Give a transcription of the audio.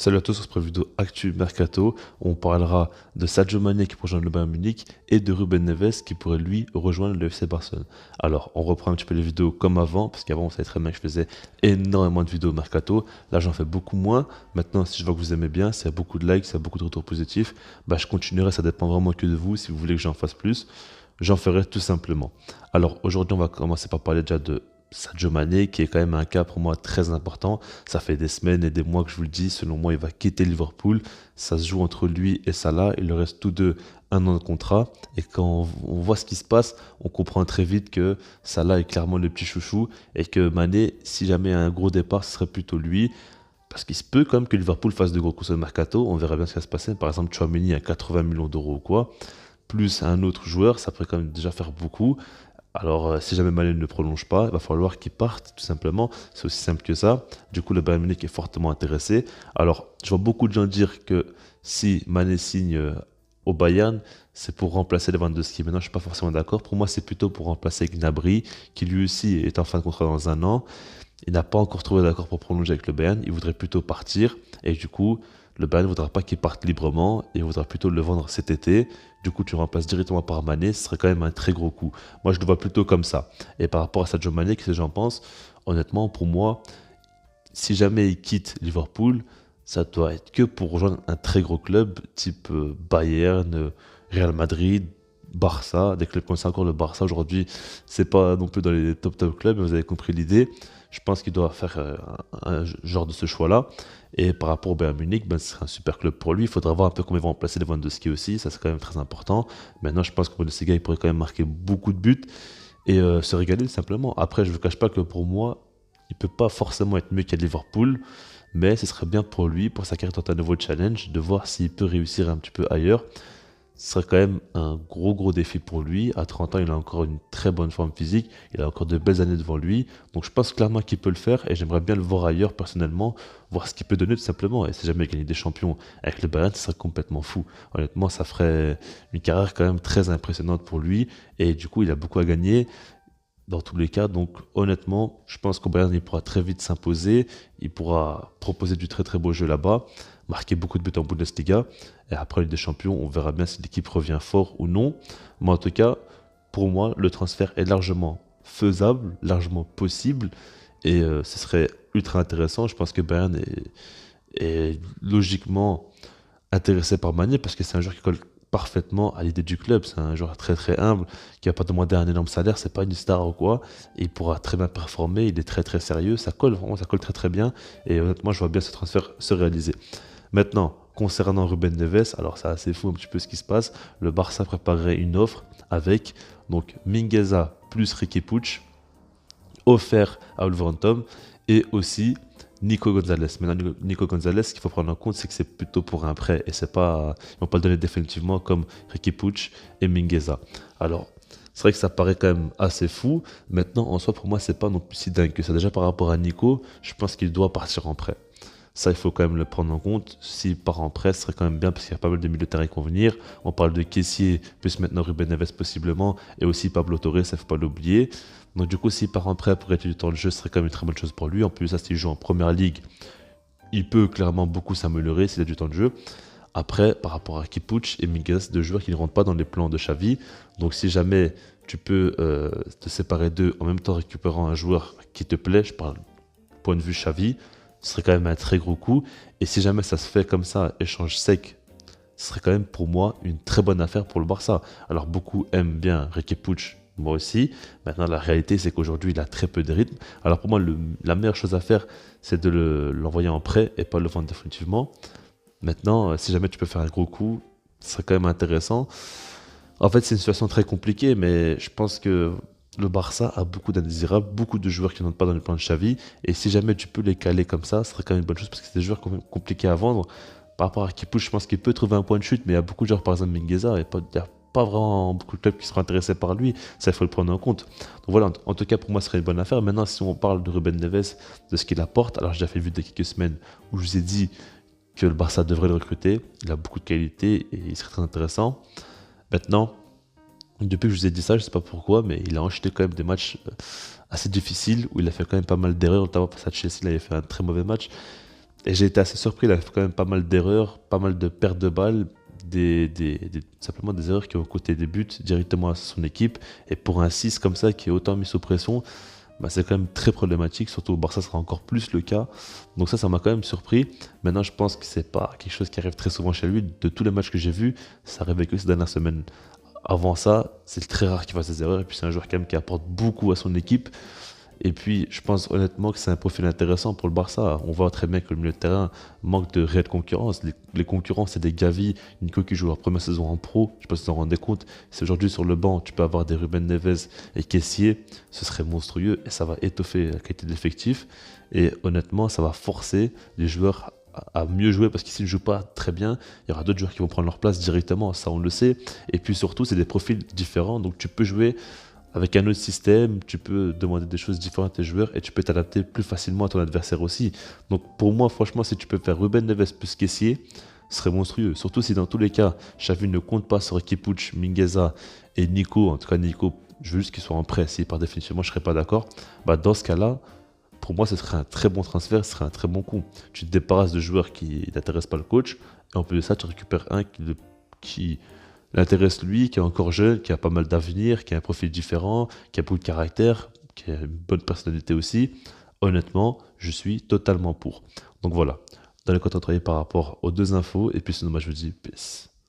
Salut à tous, on se prend une vidéo Actu Mercato où on parlera de Sadio Mané qui pourrait rejoindre le Bayern Munich et de Ruben Neves qui pourrait lui rejoindre le FC Barcelone. Alors on reprend un petit peu les vidéos comme avant, parce qu'avant on savait très bien que je faisais énormément de vidéos Mercato, là j'en fais beaucoup moins. Maintenant si je vois que vous aimez bien, s'il y a beaucoup de likes, s'il y a beaucoup de retours positifs, bah je continuerai, ça dépend vraiment que de vous, si vous voulez que j'en fasse plus, j'en ferai tout simplement. Alors aujourd'hui on va commencer par parler déjà de Sadio Mané, qui est quand même un cas pour moi très important. Ça fait des semaines et des mois que je vous le dis. Selon moi, il va quitter Liverpool. Ça se joue entre lui et Salah. Il leur reste tous deux un an de contrat. Et quand on voit ce qui se passe, on comprend très vite que Salah est clairement le petit chouchou et que Mané, si jamais il y a un gros départ, ce serait plutôt lui. Parce qu'il se peut quand même que Liverpool fasse de gros coups sur le mercato. On verra bien ce qui va se passer. Par exemple, Tchouaméni à 80 millions d'euros ou quoi. Plus un autre joueur, ça pourrait quand même déjà faire beaucoup. Alors, si jamais Mané ne prolonge pas, il va falloir qu'il parte, tout simplement. C'est aussi simple que ça. Du coup, le Bayern Munich est fortement intéressé. Alors, je vois beaucoup de gens dire que si Mané signe au Bayern, c'est pour remplacer Lewandowski. Maintenant, je ne suis pas forcément d'accord. Pour moi, c'est plutôt pour remplacer Gnabry, qui lui aussi est en fin de contrat dans un an. Il n'a pas encore trouvé d'accord pour prolonger avec le Bayern. Il voudrait plutôt partir. Et du coup, le Bayern ne voudra pas qu'il parte librement. Et il voudra plutôt le vendre cet été. Du coup, tu le remplaces directement par Mané. Ce serait quand même un très gros coup. Moi, je le vois plutôt comme ça. Et par rapport à Sadio Mané, qu'est-ce que j'en pense? Honnêtement, pour moi, si jamais il quitte Liverpool, ça doit être que pour rejoindre un très gros club type Bayern, Real Madrid, Barça, des clubs comme ça. Encore le Barça aujourd'hui, c'est pas non plus dans les top clubs, mais vous avez compris l'idée. Je pense qu'il doit faire un genre de ce choix-là. Et par rapport au Bayern Munich, ben, ce serait un super club pour lui. Il faudra voir un peu comment ils vont remplacer Lewandowski aussi. Ça, c'est quand même très important. Maintenant, je pense que Bundesliga, il pourrait quand même marquer beaucoup de buts et se régaler simplement. Après, je ne vous cache pas que pour moi, il peut pas forcément être mieux qu'à Liverpool, mais ce serait bien pour lui, pour sa carrière, tenter un nouveau challenge, de voir s'il peut réussir un petit peu ailleurs. Ce serait quand même un gros défi pour lui. À 30 ans, il a encore une très bonne forme physique, il a encore de belles années devant lui. Donc je pense clairement qu'il peut le faire et j'aimerais bien le voir ailleurs personnellement, voir ce qu'il peut donner tout simplement. Et si jamais il gagne des champions avec le Bayern, ce serait complètement fou. Honnêtement, ça ferait une carrière quand même très impressionnante pour lui et du coup, il a beaucoup à gagner dans tous les cas. Donc honnêtement, je pense qu'au Bayern, il pourra très vite s'imposer. Il pourra proposer du très beau jeu là-bas, marquer beaucoup de buts en Bundesliga. Et après, Ligue des Champions, on verra bien si l'équipe revient fort ou non. Mais en tout cas, pour moi, le transfert est largement faisable, largement possible. Et ce serait ultra intéressant. Je pense que Bayern est logiquement intéressé par Mané parce que c'est un joueur qui colle parfaitement à l'idée du club. C'est un joueur très humble qui va pas demander un énorme salaire, c'est pas une star ou quoi. Et il pourra très bien performer, il est très sérieux, ça colle vraiment, ça colle très bien. Et honnêtement, je vois bien ce transfert se réaliser. Maintenant, concernant Ruben Neves, alors c'est assez fou un petit peu ce qui se passe. Le Barça préparerait une offre avec donc Mingueza plus Riqui Puig offert à Wolverhampton et aussi Nico Gonzalez. Maintenant, Nico Gonzalez, ce qu'il faut prendre en compte, c'est que c'est plutôt pour un prêt et c'est pas, ils vont pas le donner définitivement comme Ricky Puig et Mingueza. Alors, c'est vrai que ça paraît quand même assez fou. Maintenant, en soi, pour moi, c'est pas non plus si dingue que ça. Déjà, par rapport à Nico, je pense qu'il doit partir en prêt. Ça, il faut quand même le prendre en compte. S'il part en prêt, ce serait quand même bien parce qu'il y a pas mal de milieux de terrain qui vont venir. On parle de Kessié, plus maintenant Ruben Neves possiblement, et aussi Pablo Torres, ça ne faut pas l'oublier. Donc du coup, s'il part en prêt pour être du temps de jeu, ce serait quand même une très bonne chose pour lui. En plus, ça, s'il joue en première ligue, il peut clairement beaucoup s'améliorer s'il a du temps de jeu. Après, par rapport à Kipuch et Miguel, c'est deux joueurs qui ne rentrent pas dans les plans de Xavi. Donc si jamais tu peux te séparer d'eux en même temps récupérant un joueur qui te plaît, je parle point de vue Xavi, ce serait quand même un très gros coup. Et si jamais ça se fait comme ça, échange sec, ce serait quand même pour moi une très bonne affaire pour le Barça. Alors beaucoup aiment bien Riqui Puig, moi aussi. Maintenant la réalité c'est qu'aujourd'hui il a très peu de rythme. Alors pour moi la meilleure chose à faire c'est de l'envoyer en prêt et pas le vendre définitivement. Maintenant si jamais tu peux faire un gros coup, ce serait quand même intéressant. En fait c'est une situation très compliquée mais je pense que le Barça a beaucoup d'indésirables, beaucoup de joueurs qui n'entrent pas dans le plan de Xavi. Et si jamais tu peux les caler comme ça, ce serait quand même une bonne chose parce que c'est des joueurs quand même compliqués à vendre. Par rapport à Kipush, je pense qu'il peut trouver un point de chute, mais il y a beaucoup de joueurs, par exemple Mingueza, et il n'y a pas vraiment beaucoup de clubs qui seront intéressés par lui. Ça, il faut le prendre en compte. Donc voilà, en tout cas, pour moi, ce serait une bonne affaire. Maintenant, si on parle de Ruben Neves, de ce qu'il apporte, alors j'ai déjà fait une vidéo il y a quelques semaines où je vous ai dit que le Barça devrait le recruter. Il a beaucoup de qualité et il serait très intéressant. Maintenant, depuis que je vous ai dit ça, je ne sais pas pourquoi, mais il a enchaîné quand même des matchs assez difficiles où il a fait quand même pas mal d'erreurs, notamment face à Chelsea, il avait fait un très mauvais match. Et j'ai été assez surpris, il a fait quand même pas mal d'erreurs, pas mal de pertes de balles, simplement des erreurs qui ont coûté des buts directement à son équipe. Et pour un 6 comme ça, qui est autant mis sous pression, bah, c'est quand même très problématique, surtout au Barça, ça sera encore plus le cas. Donc ça m'a quand même surpris. Maintenant, je pense que c'est pas quelque chose qui arrive très souvent chez lui. De tous les matchs que j'ai vus, ça arrivait que ces dernières semaines. Avant ça, c'est très rare qu'il fasse des erreurs. Et puis c'est un joueur quand même qui apporte beaucoup à son équipe. Et puis, je pense honnêtement que c'est un profil intéressant pour le Barça. On voit très bien que le milieu de terrain manque de réelle concurrence. Les concurrents, c'est des Gavi, Nico qui joue leur première saison en pro. Je ne sais pas si vous en rendez compte. Si aujourd'hui sur le banc, tu peux avoir des Ruben Neves et Kessié, ce serait monstrueux et ça va étoffer la qualité de l'effectif. Et honnêtement, ça va forcer les joueurs à mieux jouer parce que s'ils ne jouent pas très bien, il y aura d'autres joueurs qui vont prendre leur place directement. Ça, on le sait. Et puis surtout, c'est des profils différents. Donc tu peux jouer avec un autre système, tu peux demander des choses différentes à tes joueurs et tu peux t'adapter plus facilement à ton adversaire aussi. Donc pour moi, franchement, si tu peux faire Ruben Neves plus Kessié, ce serait monstrueux. Surtout si dans tous les cas, Xavi ne compte pas sur Kipuch, Mingueza et Nico. En tout cas, Nico, je veux juste qu'il soit en prêt. Si par définition, moi, je ne serais pas d'accord. Bah, dans ce cas-là, pour moi, ce serait un très bon transfert, ce serait un très bon coup. Tu te débarrasses de joueurs qui n'intéressent pas le coach et en plus de ça, tu récupères un qui l'intéresse lui, qui est encore jeune, qui a pas mal d'avenir, qui a un profil différent, qui a beaucoup de caractère, qui a une bonne personnalité aussi. Honnêtement, je suis totalement pour. Donc voilà, dans les commentaires par rapport aux deux infos, et puis sinon, moi je vous dis peace.